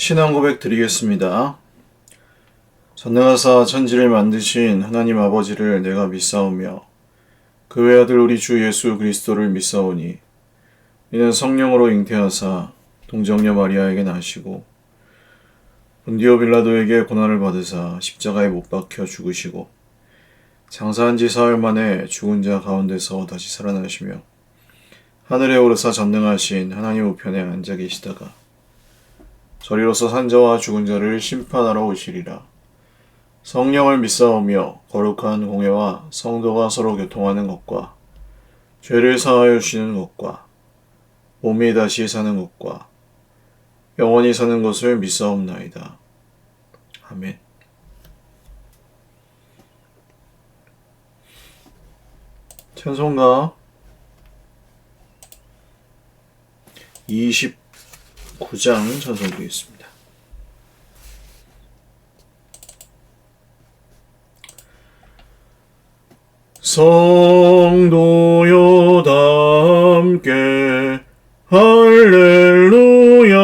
신앙 고백 드리겠습니다. 전능하사 천지를 만드신 하나님 아버지를 내가 믿사오며 그 외아들 우리 주 예수 그리스도를 믿사오니 이는 성령으로 잉태하사 동정녀 마리아에게 나시고 본디오 빌라도에게 고난을 받으사 십자가에 못 박혀 죽으시고 장사한 지 사흘 만에 죽은 자 가운데서 다시 살아나시며 하늘에 오르사 전능하신 하나님 우편에 앉아 계시다가 저리로서 산자와 죽은 자를 심판하러 오시리라. 성령을 믿사오며 거룩한 공예와 성도가 서로 교통하는 것과 죄를 사하여 주시는 것과 몸이 다시 사는 것과 영원히 사는 것을 믿사옵나이다. 아멘. 찬송가 29장 찬송드리겠습니다. 성도여 다 함께 할렐루야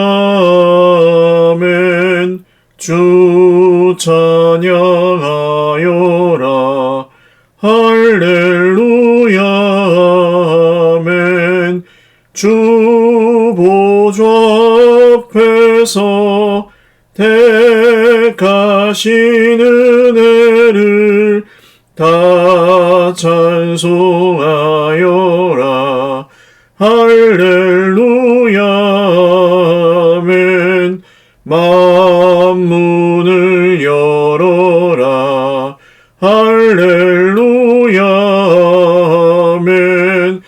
아멘. 주 찬양하여라 할렐루야 아멘. 주 보좌 앞에서 택하신 은혜를 다 찬송하여라 할렐루야 아멘. 만문을 열어라 할렐루야 아멘.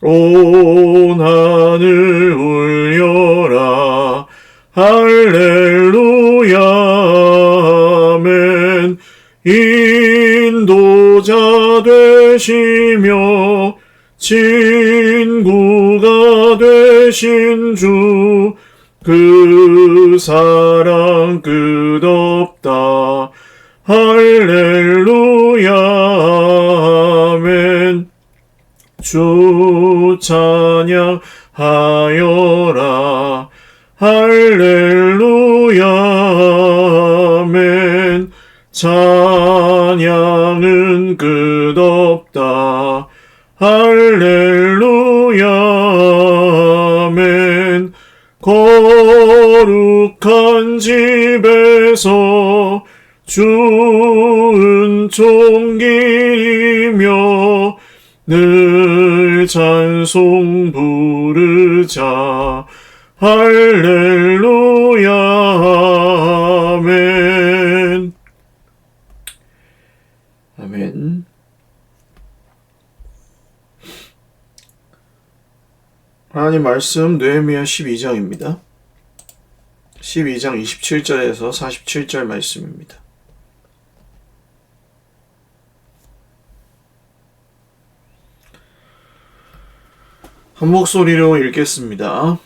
온 하늘 울려라 할렐루야 아멘. 인도자 되시며 친구가 되신 주 그 사랑 끝없다 할렐루야 아멘. 주 찬양하여라 할렐루야 아멘. 찬양은 끝없다 할렐루야 아멘. 거룩한 집에서 주 은총 기리며 늘 찬송 부르자 할렐루야 아멘. 아멘. 하나님 말씀 느헤미야 12장입니다. 12장 27절에서 47절 말씀입니다. 한 목소리로 읽겠습니다.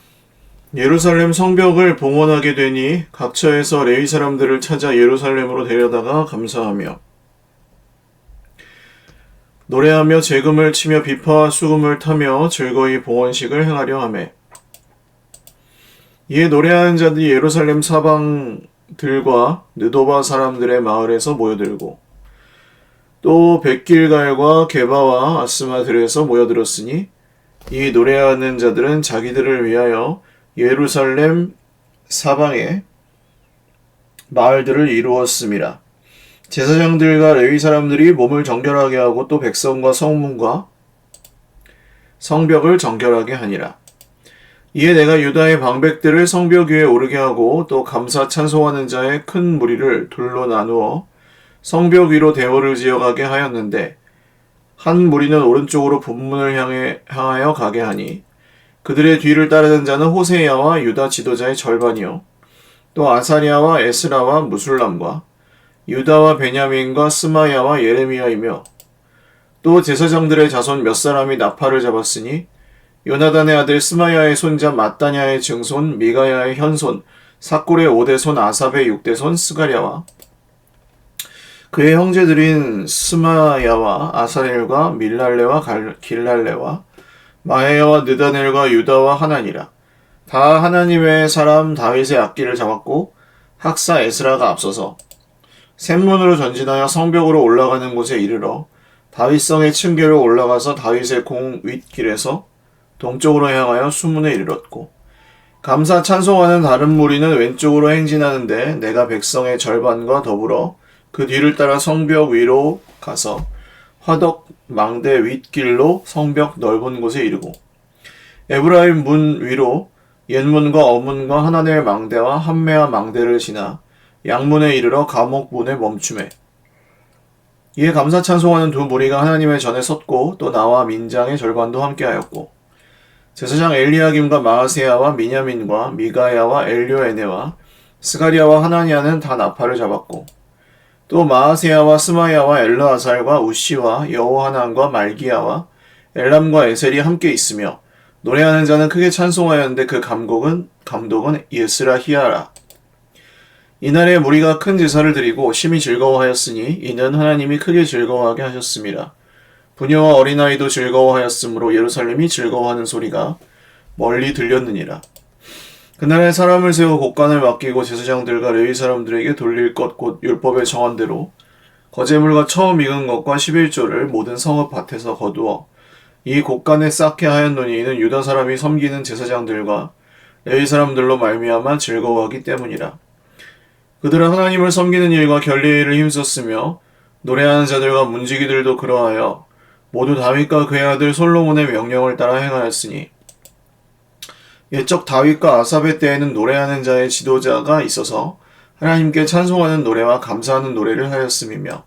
예루살렘 성벽을 봉헌하게 되니 각처에서 레위 사람들을 찾아 예루살렘으로 데려다가 감사하며 노래하며 재금을 치며 비파와 수금을 타며 즐거이 봉헌식을 행하려 하매 이에 노래하는 자들이 예루살렘 사방들과 느도바 사람들의 마을에서 모여들고 또 벳길갈과 게바와 아스마들에서 모여들었으니 이 노래하는 자들은 자기들을 위하여 예루살렘 사방에 마을들을 이루었음이라. 제사장들과 레위 사람들이 몸을 정결하게 하고 또 백성과 성문과 성벽을 정결하게 하니라. 이에 내가 유다의 방백들을 성벽 위에 오르게 하고 또 감사 찬송하는 자의 큰 무리를 둘로 나누어 성벽 위로 대오를 지어가게 하였는데 한 무리는 오른쪽으로 북문을 향하여 가게 하니 그들의 뒤를 따르는 자는 호세야와 유다 지도자의 절반이요 또 아사리아와 에스라와 무술람과 유다와 베냐민과 스마야와 예레미야이며 또 제사장들의 자손 몇 사람이 나팔을 잡았으니 요나단의 아들 스마야의 손자 마따냐의 증손 미가야의 현손 삭골의 5대손 아삽의 6대손 스가랴와 그의 형제들인 스마야와 아사렐과 밀랄레와 길랄레와 마헤야와 느다넬과 유다와 하나니라. 다 하나님의 사람 다윗의 악기를 잡았고 학사 에스라가 앞서서 샘문으로 전진하여 성벽으로 올라가는 곳에 이르러 다윗성의 층계로 올라가서 다윗의 공 윗길에서 동쪽으로 향하여 수문에 이르렀고 감사 찬송하는 다른 무리는 왼쪽으로 행진하는데 내가 백성의 절반과 더불어 그 뒤를 따라 성벽 위로 가서 화덕 망대 윗길로 성벽 넓은 곳에 이르고 에브라임 문 위로 옛문과 어문과 하나넬 망대와 한메아 망대를 지나 양문에 이르러 감옥 문에 멈추매 이에 감사 찬송하는 두 무리가 하나님의 전에 섰고 또 나와 민장의 절반도 함께하였고 제사장 엘리야김과 마아세야와 미냐민과 미가야와 엘료에네와 스가리야와 하나니아는 다 나팔을 잡았고 또 마아세야와 스마야와 엘르아살과 우시와 여호하난과 말기야와 엘람과 에셀이 함께 있으며 노래하는 자는 크게 찬송하였는데 그 감독은 예스라히야라. 이날에 무리가 큰 제사를 드리고 심히 즐거워하였으니 이는 하나님이 크게 즐거워하게 하셨음이라. 부녀와 어린아이도 즐거워하였으므로 예루살렘이 즐거워하는 소리가 멀리 들렸느니라. 그날에 사람을 세워 곡간을 맡기고 제사장들과 레위 사람들에게 돌릴 것 곧 율법에 정한 대로 거제물과 처음 익은 것과 11조를 모든 성읍 밭에서 거두어 이 곡간에 쌓게 하였노니 이는 유다 사람이 섬기는 제사장들과 레위 사람들로 말미암아 즐거워하기 때문이라. 그들은 하나님을 섬기는 일과 결례의 일을 힘썼으며 노래하는 자들과 문지기들도 그러하여 모두 다윗과 그의 아들 솔로몬의 명령을 따라 행하였으니 옛적 다윗과 아삽의 때에는 노래하는 자의 지도자가 있어서 하나님께 찬송하는 노래와 감사하는 노래를 하였음이며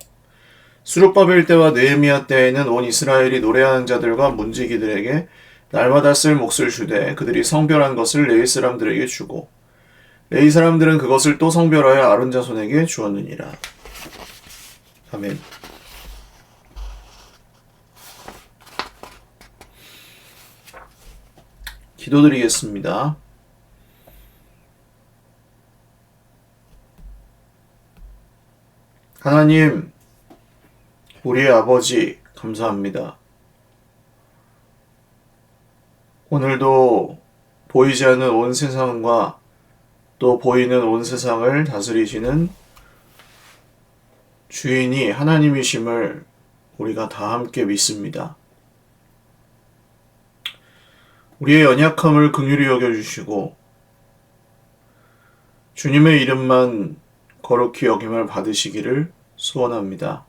수룹바벨 때와 느헤미야 때에는 온 이스라엘이 노래하는 자들과 문지기들에게 날마다 쓸 몫을 주되 그들이 성별한 것을 레위 사람들에게 주고 레위 사람들은 그것을 또 성별하여 아론 자손에게 주었느니라. 아멘. 기도드리겠습니다. 하나님, 우리의 아버지, 감사합니다. 오늘도 보이지 않는 온 세상과 또 보이는 온 세상을 다스리시는 주인이 하나님이심을 우리가 다 함께 믿습니다. 우리의 연약함을 긍휼히 여겨주시고 주님의 이름만 거룩히 여김을 받으시기를 소원합니다.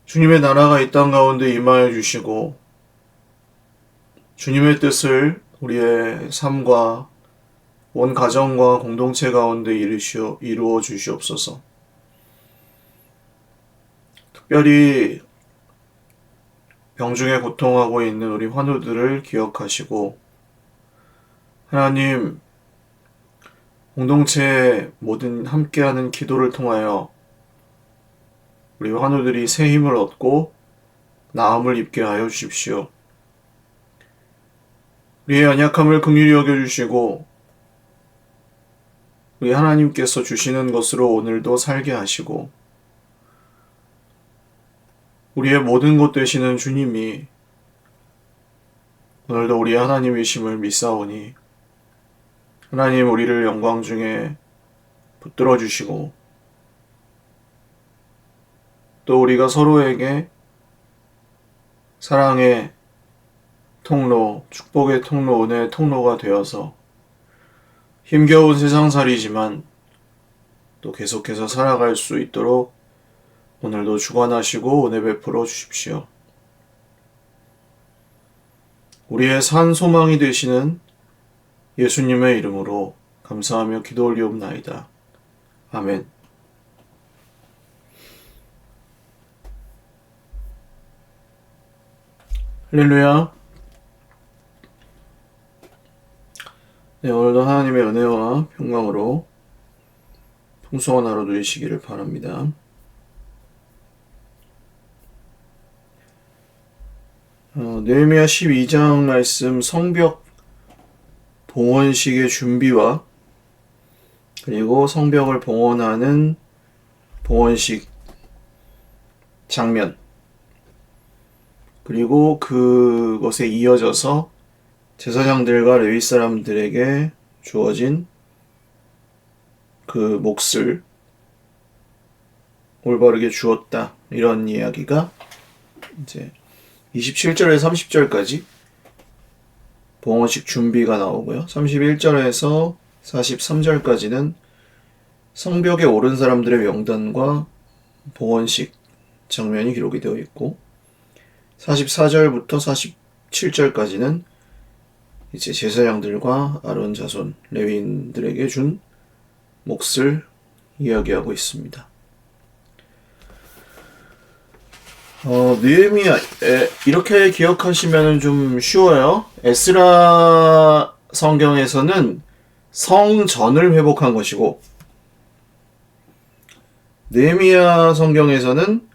주님의 나라가 이 땅 가운데 임하여 주시고 주님의 뜻을 우리의 삶과 온 가정과 공동체 가운데 이루어 주시옵소서. 특별히 병중에 고통하고 있는 우리 환우들을 기억하시고 하나님 공동체의 모든 함께하는 기도를 통하여 우리 환우들이 새 힘을 얻고 나음을 입게 하여 주십시오. 우리의 연약함을 긍휼히 여겨주시고 우리 하나님께서 주시는 것으로 오늘도 살게 하시고 우리의 모든 것 되시는 주님이 오늘도 우리의 하나님이심을 믿사오니 하나님 우리를 영광 중에 붙들어 주시고 또 우리가 서로에게 사랑의 통로, 축복의 통로, 은혜의 통로가 되어서 힘겨운 세상살이지만 또 계속해서 살아갈 수 있도록 오늘도 주관하시고 은혜 베풀어 주십시오. 우리의 산 소망이 되시는 예수님의 이름으로 감사하며 기도 올리옵나이다. 아멘. 할렐루야. 네, 오늘도 하나님의 은혜와 평강으로 풍성한 하루 되시기를 바랍니다. 느헤미야 12장 말씀 성벽 봉헌식의 준비와 그리고 성벽을 봉헌하는 봉헌식 장면 그리고 그것에 이어져서 제사장들과 레위 사람들에게 주어진 그 몫을 올바르게 주었다. 이런 이야기가 이제 27절에서 30절까지 봉헌식 준비가 나오고요. 31절에서 43절까지는 성벽에 오른 사람들의 명단과 봉헌식 장면이 기록이 되어 있고 44절부터 47절까지는 이제 제사장들과 아론 자손 레위인들에게 준 몫을 이야기하고 있습니다. 느헤미야 이렇게 기억하시면 좀 쉬워요. 에스라 성경에서는 성전을 회복한 것이고 느헤미야 성경에서는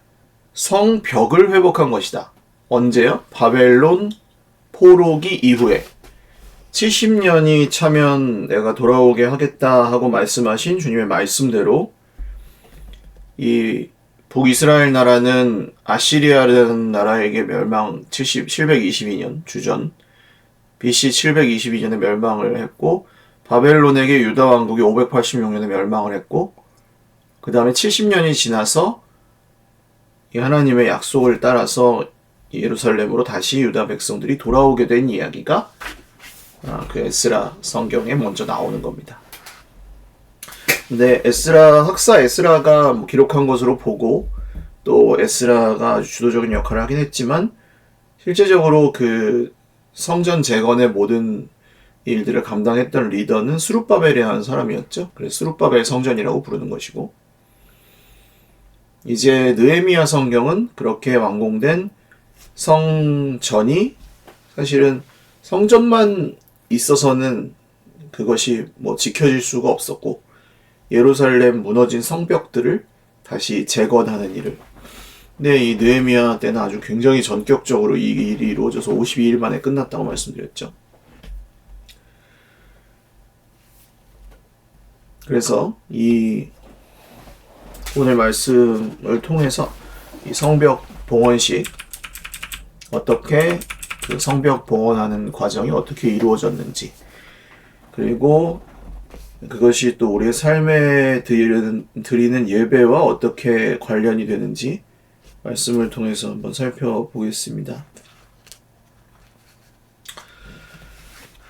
성벽을 회복한 것이다. 언제요? 바벨론 포로기 이후에 70년이 차면 내가 돌아오게 하겠다 하고 말씀하신 주님의 말씀대로 이 북이스라엘 나라는 아시리아라는 나라에게 멸망 722년 주전 BC 722년에 멸망을 했고 바벨론에게 유다 왕국이 586년에 멸망을 했고 그 다음에 70년이 지나서 이 하나님의 약속을 따라서 예루살렘으로 다시 유다 백성들이 돌아오게 된 이야기가 그 에스라 성경에 먼저 나오는 겁니다. 근데 학사 에스라가 기록한 것으로 보고 또 에스라가 아주 주도적인 역할을 하긴 했지만 실제적으로 그 성전 재건의 모든 일들을 감당했던 리더는 스룹바벨이라는 사람이었죠. 그래서 스룹바벨 성전이라고 부르는 것이고 이제 느헤미야 성경은 그렇게 완공된 성전이 사실은 성전만 있어서는 그것이 지켜질 수가 없었고 예루살렘 무너진 성벽들을 다시 재건하는 일을 근데 이 느헤미야 때는 아주 굉장히 전격적으로 이 일이 이루어져서 52일 만에 끝났다고 말씀드렸죠. 그래서 이 오늘 말씀을 통해서 이 성벽 봉헌식 어떻게 그 성벽 봉헌하는 과정이 어떻게 이루어졌는지 그리고 그것이 또 우리의 삶에 드리는 예배와 어떻게 관련이 되는지 말씀을 통해서 한번 살펴보겠습니다.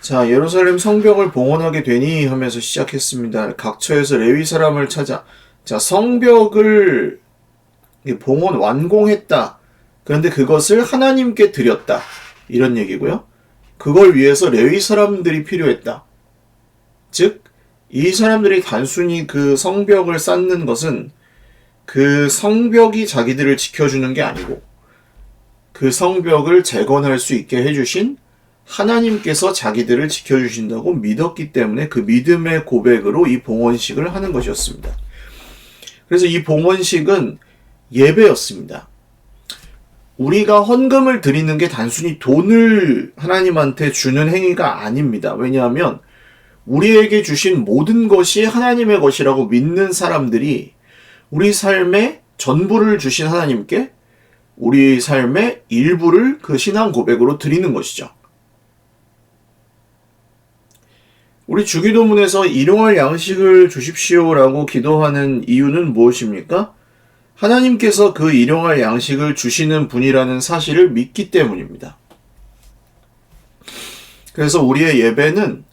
자, 예루살렘 성벽을 봉헌하게 되니 하면서 시작했습니다. 각처에서 레위 사람을 찾아 자, 성벽을 봉헌 완공했다. 그런데 그것을 하나님께 드렸다. 이런 얘기고요. 그걸 위해서 레위 사람들이 필요했다. 즉, 이 사람들이 단순히 그 성벽을 쌓는 것은 그 성벽이 자기들을 지켜주는 게 아니고 그 성벽을 재건할 수 있게 해주신 하나님께서 자기들을 지켜주신다고 믿었기 때문에 그 믿음의 고백으로 이 봉헌식을 하는 것이었습니다. 그래서 이 봉헌식은 예배였습니다. 우리가 헌금을 드리는 게 단순히 돈을 하나님한테 주는 행위가 아닙니다. 왜냐하면 우리에게 주신 모든 것이 하나님의 것이라고 믿는 사람들이 우리 삶의 전부를 주신 하나님께 우리 삶의 일부를 그 신앙 고백으로 드리는 것이죠. 우리 주기도문에서 일용할 양식을 주십시오라고 기도하는 이유는 무엇입니까? 하나님께서 그 일용할 양식을 주시는 분이라는 사실을 믿기 때문입니다. 그래서 우리의 예배는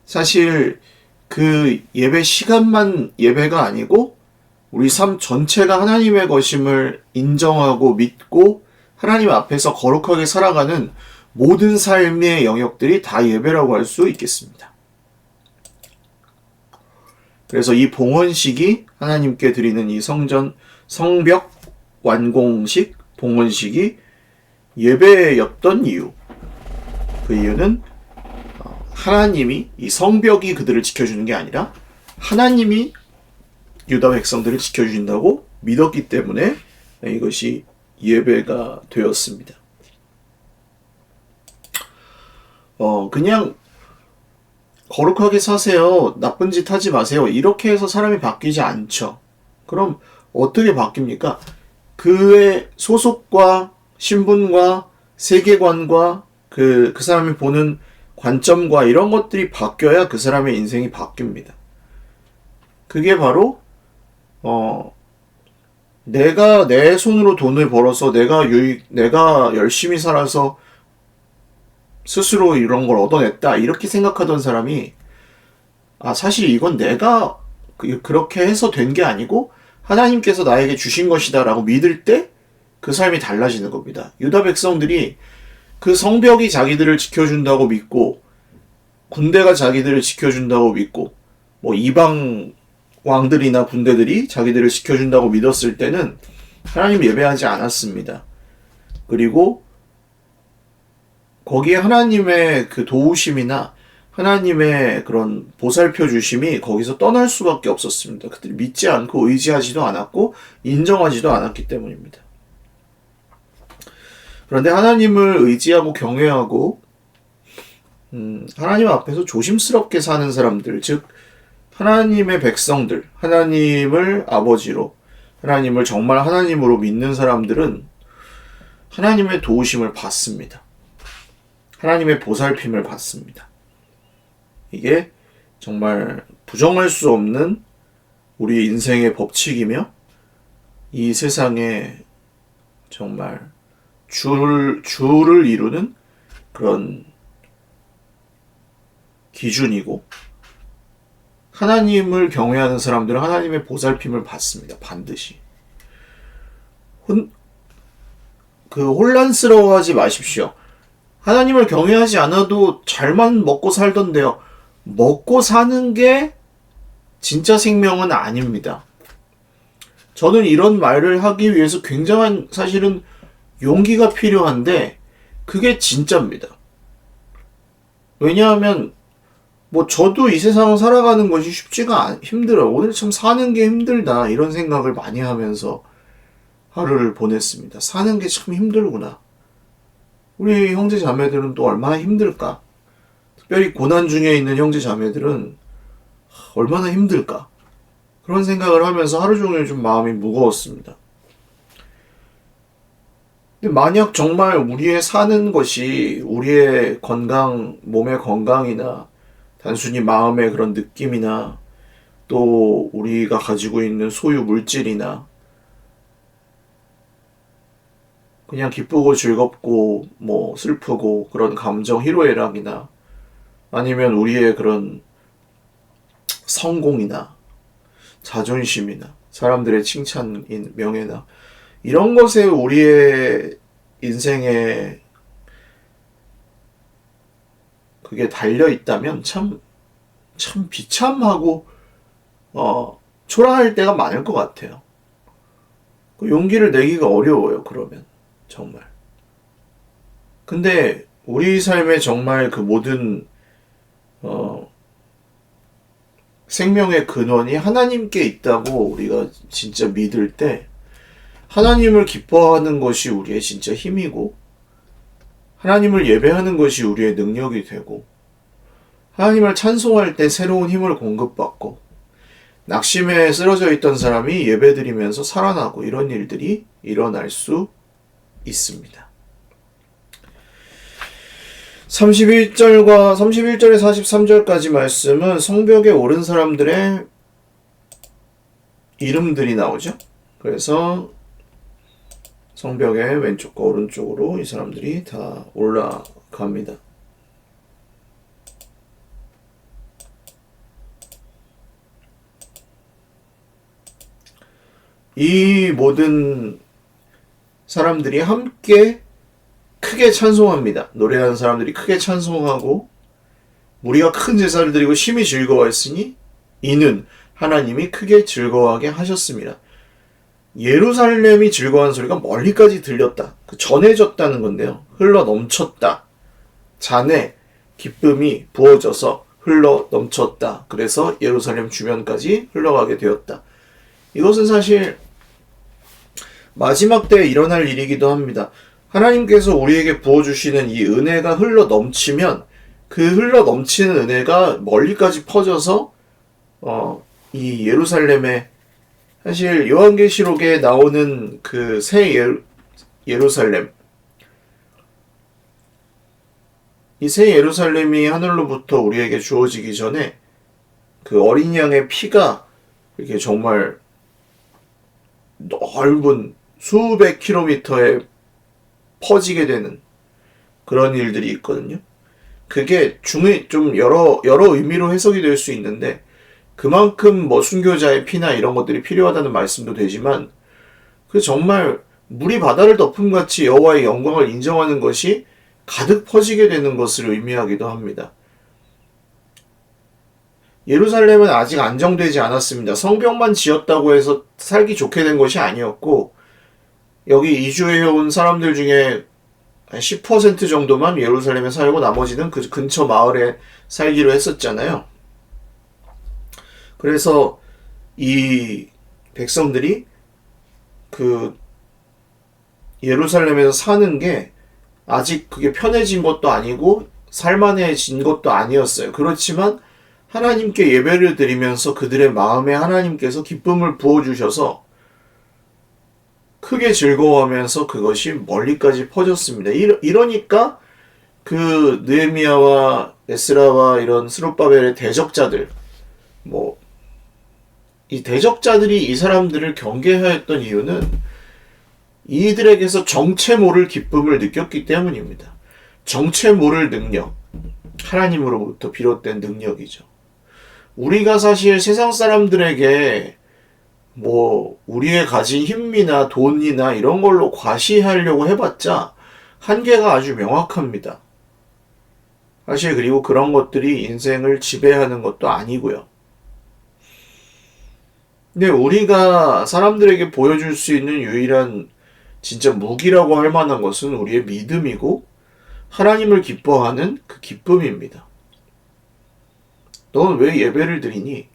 사실 그 예배 시간만 예배가 아니고 우리 삶 전체가 하나님의 것임을 인정하고 믿고 하나님 앞에서 거룩하게 살아가는 모든 삶의 영역들이 다 예배라고 할 수 있겠습니다. 그래서 이 봉헌식이 하나님께 드리는 이 성벽 완공식 봉헌식이 예배였던 이유. 그 이유는 하나님이 이 성벽이 그들을 지켜주는 게 아니라 하나님이 유다 백성들을 지켜주신다고 믿었기 때문에 이것이 예배가 되었습니다. 그냥 거룩하게 사세요. 나쁜 짓 하지 마세요. 이렇게 해서 사람이 바뀌지 않죠. 그럼 어떻게 바뀝니까? 그의 소속과 신분과 세계관과 그 사람이 보는 관점과 이런 것들이 바뀌어야 그 사람의 인생이 바뀝니다. 그게 바로 내가 내 손으로 돈을 벌어서 내가 열심히 살아서 스스로 이런 걸 얻어냈다 이렇게 생각하던 사람이 사실 이건 내가 그렇게 해서 된 게 아니고 하나님께서 나에게 주신 것이다 라고 믿을 때 그 삶이 달라지는 겁니다. 유다 백성들이 그 성벽이 자기들을 지켜준다고 믿고 군대가 자기들을 지켜준다고 믿고 뭐 이방 왕들이나 군대들이 자기들을 지켜준다고 믿었을 때는 하나님 예배하지 않았습니다. 그리고 거기에 하나님의 그 도우심이나 하나님의 그런 보살펴 주심이 거기서 떠날 수밖에 없었습니다. 그들이 믿지 않고 의지하지도 않았고 인정하지도 않았기 때문입니다. 그런데 하나님을 의지하고 경외하고 하나님 앞에서 조심스럽게 사는 사람들, 즉 하나님의 백성들, 하나님을 아버지로, 하나님을 정말 하나님으로 믿는 사람들은 하나님의 도우심을 받습니다. 하나님의 보살핌을 받습니다. 이게 정말 부정할 수 없는 우리 인생의 법칙이며 이 세상에 정말 주를 이루는 그런 기준이고 하나님을 경외하는 사람들은 하나님의 보살핌을 받습니다. 반드시. 혼란스러워하지 마십시오. 하나님을 경외하지 않아도 잘만 먹고 살던데요. 먹고 사는 게 진짜 생명은 아닙니다. 저는 이런 말을 하기 위해서 굉장한 사실은 용기가 필요한데 그게 진짜입니다. 왜냐하면 저도 이 세상을 살아가는 것이 힘들어요. 오늘 참 사는 게 힘들다 이런 생각을 많이 하면서 하루를 보냈습니다. 사는 게 참 힘들구나. 우리 형제 자매들은 또 얼마나 힘들까? 특별히 고난 중에 있는 형제 자매들은 얼마나 힘들까? 그런 생각을 하면서 하루 종일 좀 마음이 무거웠습니다. 근데 만약 정말 우리의 사는 것이 우리의 건강, 몸의 건강이나 단순히 마음의 그런 느낌이나 또 우리가 가지고 있는 소유 물질이나 그냥 기쁘고 즐겁고 슬프고 그런 감정 희로애락이나 아니면 우리의 그런 성공이나 자존심이나 사람들의 칭찬인 명예나 이런 것에 우리의 인생에 그게 달려 있다면 참 비참하고 초라할 때가 많을 것 같아요. 그 용기를 내기가 어려워요. 그러면 정말. 근데 우리 삶에 정말 그 모든 생명의 근원이 하나님께 있다고 우리가 진짜 믿을 때 하나님을 기뻐하는 것이 우리의 진짜 힘이고 하나님을 예배하는 것이 우리의 능력이 되고 하나님을 찬송할 때 새로운 힘을 공급받고 낙심에 쓰러져 있던 사람이 예배드리면서 살아나고 이런 일들이 일어날 수 있습니다. 31절에서 43절까지 말씀은 성벽에 오른 사람들의 이름들이 나오죠. 그래서 성벽의 왼쪽과 오른쪽으로 이 사람들이 다 올라갑니다. 이 모든 사람들이 함께 크게 찬송합니다. 노래하는 사람들이 크게 찬송하고 우리가 큰 제사를 드리고 심히 즐거워했으니 이는 하나님이 크게 즐거워하게 하셨습니다. 예루살렘이 즐거워하는 소리가 멀리까지 들렸다. 전해졌다는 건데요. 흘러 넘쳤다. 잔에 기쁨이 부어져서 흘러 넘쳤다. 그래서 예루살렘 주변까지 흘러가게 되었다. 이것은 사실 마지막 때에 일어날 일이기도 합니다. 하나님께서 우리에게 부어주시는 이 은혜가 흘러 넘치면 그 흘러 넘치는 은혜가 멀리까지 퍼져서 이 예루살렘에 사실 요한계시록에 나오는 그 새 예루살렘 이 새 예루살렘이 하늘로부터 우리에게 주어지기 전에 그 어린 양의 피가 이렇게 정말 넓은 수백 킬로미터에 퍼지게 되는 그런 일들이 있거든요. 그게 좀 여러 의미로 해석이 될 수 있는데, 그만큼 뭐 순교자의 피나 이런 것들이 필요하다는 말씀도 되지만, 그 정말 물이 바다를 덮음 같이 여호와의 영광을 인정하는 것이 가득 퍼지게 되는 것을 의미하기도 합니다. 예루살렘은 아직 안정되지 않았습니다. 성벽만 지었다고 해서 살기 좋게 된 것이 아니었고, 여기 이주해온 사람들 중에 한 10% 정도만 예루살렘에 살고 나머지는 그 근처 마을에 살기로 했었잖아요. 그래서 이 백성들이 그 예루살렘에서 사는 게 아직 그게 편해진 것도 아니고 살만해진 것도 아니었어요. 그렇지만 하나님께 예배를 드리면서 그들의 마음에 하나님께서 기쁨을 부어주셔서 크게 즐거워하면서 그것이 멀리까지 퍼졌습니다. 이러니까 그 느헤미야와 에스라와 이런 스룹바벨의 대적자들, 이 대적자들이 이 사람들을 경계하였던 이유는 이들에게서 정체 모를 기쁨을 느꼈기 때문입니다. 정체 모를 능력, 하나님으로부터 비롯된 능력이죠. 우리가 사실 세상 사람들에게 우리의 가진 힘이나 돈이나 이런 걸로 과시하려고 해봤자 한계가 아주 명확합니다. 사실 그리고 그런 것들이 인생을 지배하는 것도 아니고요. 근데 우리가 사람들에게 보여줄 수 있는 유일한 진짜 무기라고 할 만한 것은 우리의 믿음이고 하나님을 기뻐하는 그 기쁨입니다. 넌 왜 예배를 드리니?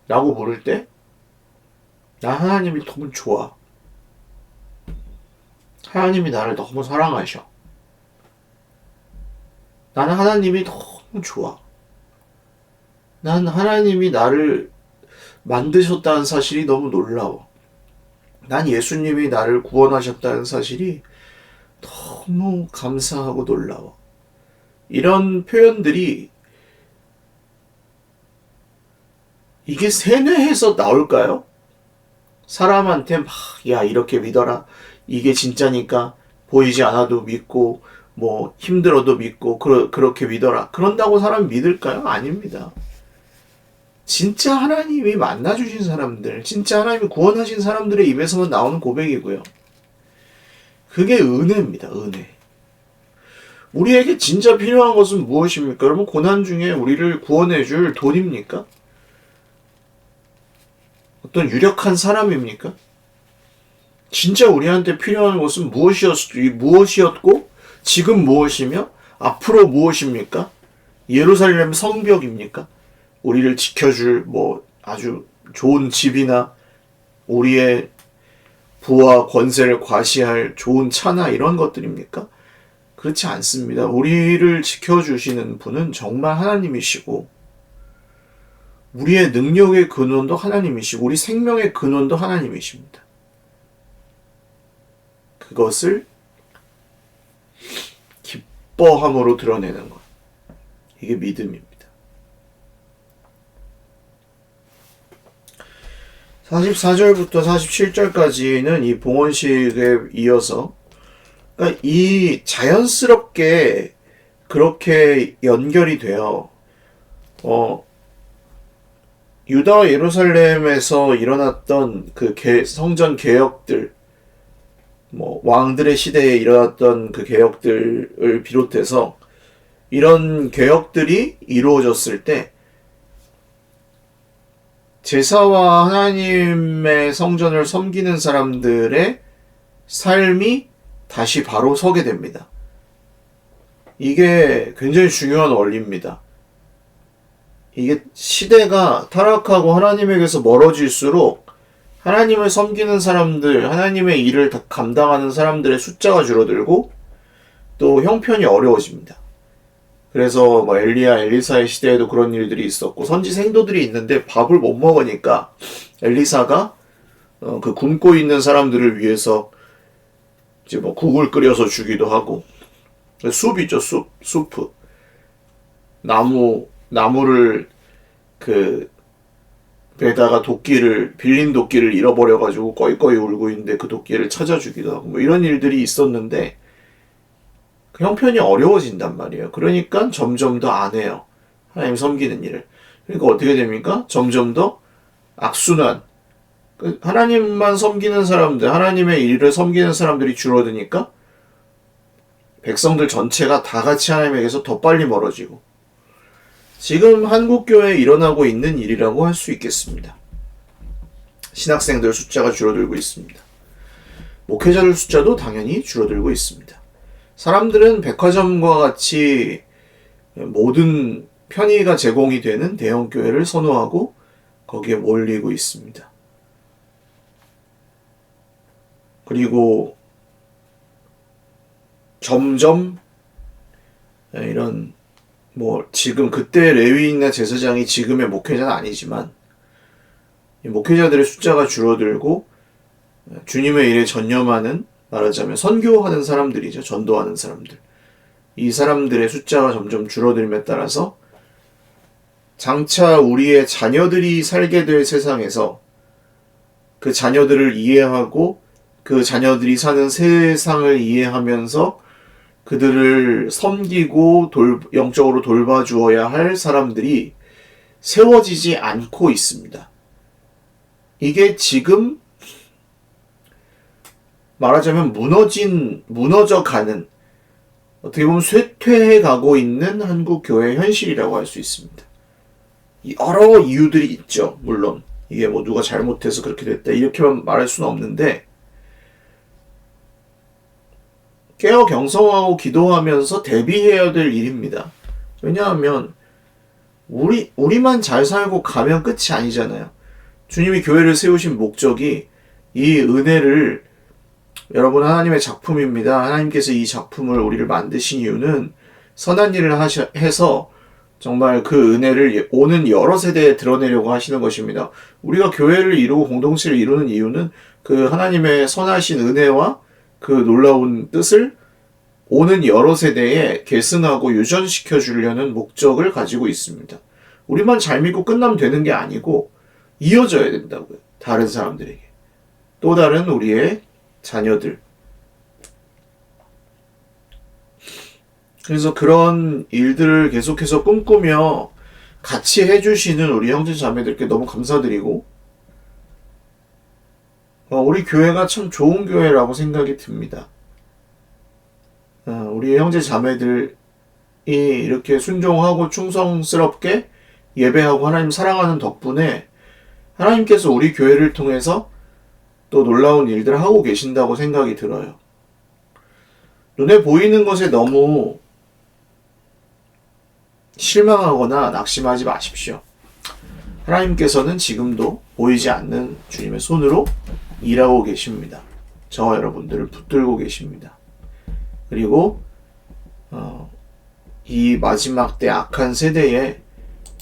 라고 물을 때 나 하나님이 너무 좋아. 하나님이 나를 너무 사랑하셔. 나는 하나님이 너무 좋아. 난 하나님이 나를 만드셨다는 사실이 너무 놀라워. 난 예수님이 나를 구원하셨다는 사실이 너무 감사하고 놀라워. 이런 표현들이 이게 세뇌해서 나올까요? 사람한테 야, 이렇게 믿어라. 이게 진짜니까 보이지 않아도 믿고 힘들어도 믿고 그렇게 믿어라. 그런다고 사람이 믿을까요? 아닙니다. 진짜 하나님이 만나주신 사람들, 진짜 하나님이 구원하신 사람들의 입에서만 나오는 고백이고요. 그게 은혜입니다. 은혜. 우리에게 진짜 필요한 것은 무엇입니까? 여러분, 고난 중에 우리를 구원해줄 돈입니까? 어떤 유력한 사람입니까? 진짜 우리한테 필요한 것은 무엇이었고 지금 무엇이며 앞으로 무엇입니까? 예루살렘 성벽입니까? 우리를 지켜줄 아주 좋은 집이나 우리의 부와 권세를 과시할 좋은 차나 이런 것들입니까? 그렇지 않습니다. 우리를 지켜주시는 분은 정말 하나님이시고 우리의 능력의 근원도 하나님이시고 우리 생명의 근원도 하나님이십니다. 그것을 기뻐함으로 드러내는 것. 이게 믿음입니다. 44절부터 47절까지는 이 봉헌식에 이어서 그러니까 이 자연스럽게 그렇게 연결이 돼요. 유다와 예루살렘에서 일어났던 그 성전 개혁들, 왕들의 시대에 일어났던 그 개혁들을 비롯해서 이런 개혁들이 이루어졌을 때 제사와 하나님의 성전을 섬기는 사람들의 삶이 다시 바로 서게 됩니다. 이게 굉장히 중요한 원리입니다. 이게 시대가 타락하고 하나님에게서 멀어질수록 하나님을 섬기는 사람들, 하나님의 일을 감당하는 사람들의 숫자가 줄어들고 또 형편이 어려워집니다. 그래서 엘리야, 엘리사의 시대에도 그런 일들이 있었고 선지 생도들이 있는데 밥을 못 먹으니까 엘리사가 그 굶고 있는 사람들을 위해서 이제 국을 끓여서 주기도 하고 숲이죠, 숲. 나무를 그 배다가 빌린 도끼를 잃어버려가지고 꺼이꺼이 울고 있는데 그 도끼를 찾아주기도 하고 뭐 이런 일들이 있었는데 그 형편이 어려워진단 말이에요. 그러니까 점점 더 안 해요. 하나님 섬기는 일을. 그러니까 어떻게 됩니까? 점점 더 악순환. 하나님만 섬기는 사람들, 하나님의 일을 섬기는 사람들이 줄어드니까 백성들 전체가 다 같이 하나님에게서 더 빨리 멀어지고 지금 한국교회에 일어나고 있는 일이라고 할 수 있겠습니다. 신학생들 숫자가 줄어들고 있습니다. 목회자들 숫자도 당연히 줄어들고 있습니다. 사람들은 백화점과 같이 모든 편의가 제공이 되는 대형교회를 선호하고 거기에 몰리고 있습니다. 그리고 점점 이런 지금 그때 레위인이나 제사장이 지금의 목회자는 아니지만 목회자들의 숫자가 줄어들고 주님의 일에 전념하는 말하자면 선교하는 사람들이죠. 전도하는 사람들. 이 사람들의 숫자가 점점 줄어들음에 따라서 장차 우리의 자녀들이 살게 될 세상에서 그 자녀들을 이해하고 그 자녀들이 사는 세상을 이해하면서 그들을 섬기고 영적으로 돌봐주어야 할 사람들이 세워지지 않고 있습니다. 이게 지금 말하자면 무너져가는 어떻게 보면 쇠퇴해 가고 있는 한국 교회의 현실이라고 할 수 있습니다. 여러 이유들이 있죠. 물론 이게 누가 잘못해서 그렇게 됐다 이렇게만 말할 수는 없는데 깨어 경성하고 기도하면서 대비해야 될 일입니다. 왜냐하면 우리만 잘 살고 가면 끝이 아니잖아요. 주님이 교회를 세우신 목적이 이 은혜를 여러분 하나님의 작품입니다. 하나님께서 이 작품을 우리를 만드신 이유는 선한 일을 해서 정말 그 은혜를 오는 여러 세대에 드러내려고 하시는 것입니다. 우리가 교회를 이루고 공동체를 이루는 이유는 그 하나님의 선하신 은혜와 그 놀라운 뜻을 오는 여러 세대에 계승하고 유전시켜 주려는 목적을 가지고 있습니다. 우리만 잘 믿고 끝나면 되는 게 아니고 이어져야 된다고요. 다른 사람들에게. 또 다른 우리의 자녀들. 그래서 그런 일들을 계속해서 꿈꾸며 같이 해주시는 우리 형제 자매들께 너무 감사드리고 우리 교회가 참 좋은 교회라고 생각이 듭니다. 우리 형제 자매들이 이렇게 순종하고 충성스럽게 예배하고 하나님 사랑하는 덕분에 하나님께서 우리 교회를 통해서 또 놀라운 일들을 하고 계신다고 생각이 들어요. 눈에 보이는 것에 너무 실망하거나 낙심하지 마십시오. 하나님께서는 지금도 보이지 않는 주님의 손으로 일하고 계십니다. 저와 여러분들을 붙들고 계십니다. 그리고 이 마지막 때 악한 세대에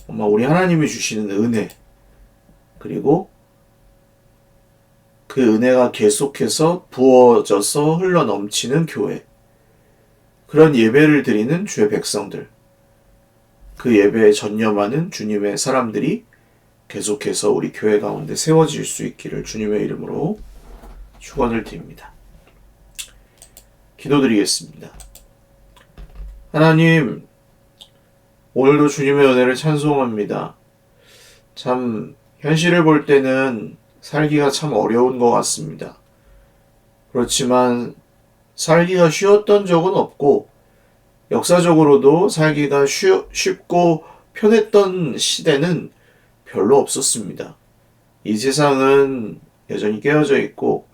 우리 하나님이 주시는 은혜 그리고 그 은혜가 계속해서 부어져서 흘러넘치는 교회 그런 예배를 드리는 주의 백성들 그 예배에 전념하는 주님의 사람들이 계속해서 우리 교회 가운데 세워질 수 있기를 주님의 이름으로 축원을 드립니다. 기도드리겠습니다. 하나님, 오늘도 주님의 은혜를 찬송합니다. 참 현실을 볼 때는 살기가 참 어려운 것 같습니다. 그렇지만 살기가 쉬웠던 적은 없고 역사적으로도 살기가 쉽고 편했던 시대는 별로 없었습니다. 이 세상은 여전히 깨어져 있고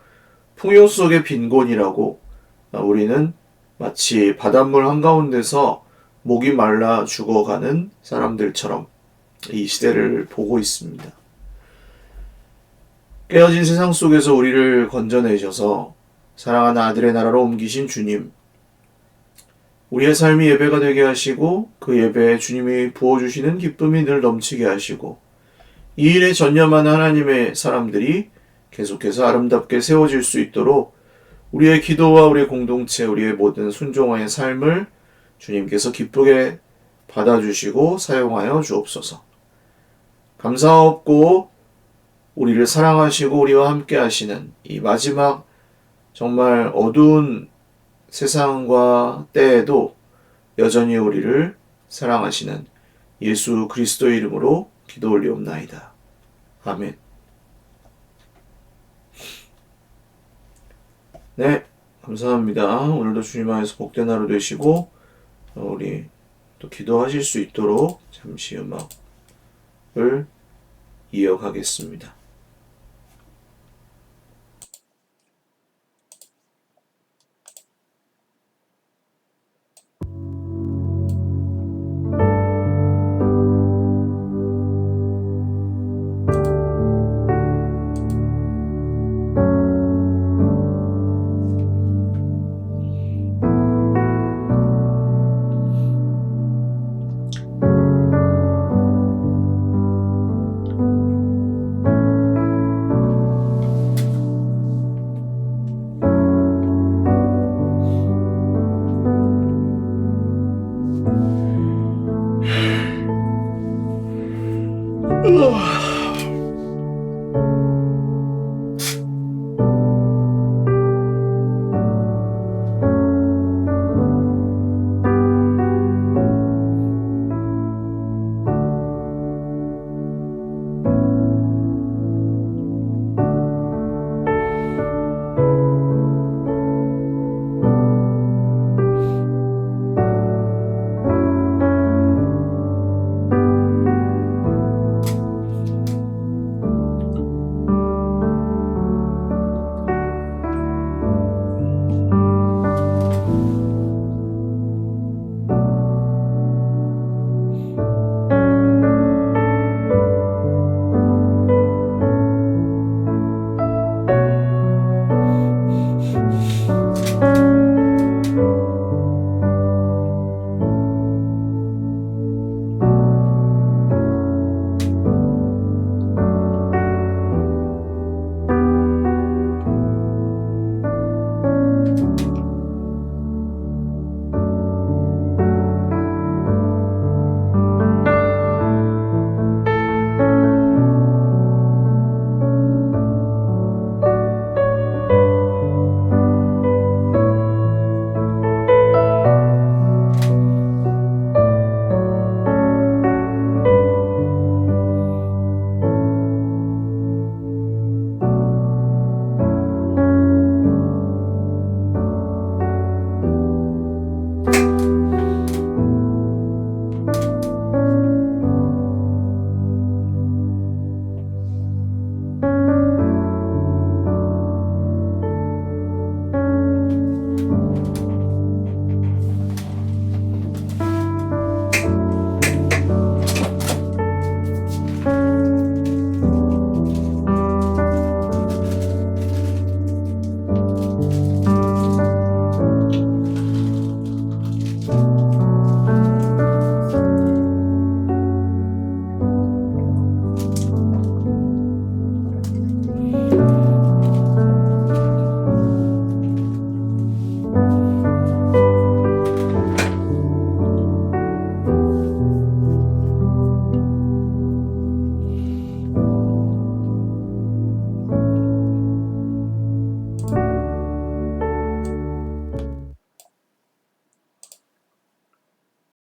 풍요 속의 빈곤이라고 우리는 마치 바닷물 한가운데서 목이 말라 죽어가는 사람들처럼 이 시대를 보고 있습니다. 깨어진 세상 속에서 우리를 건져내셔서 사랑하는 아들의 나라로 옮기신 주님, 우리의 삶이 예배가 되게 하시고 그 예배에 주님이 부어주시는 기쁨이 늘 넘치게 하시고 이 일에 전념하는 하나님의 사람들이 계속해서 아름답게 세워질 수 있도록 우리의 기도와 우리의 공동체, 우리의 모든 순종의 삶을 주님께서 기쁘게 받아주시고 사용하여 주옵소서. 감사없고 우리를 사랑하시고 우리와 함께 하시는 이 마지막 정말 어두운 세상과 때에도 여전히 우리를 사랑하시는 예수 그리스도의 이름으로 기도 올리옵나이다. 아멘. 네, 감사합니다. 오늘도 주님 안에서 복된 하루 되시고 우리 또 기도하실 수 있도록 잠시 음악을 이어가겠습니다.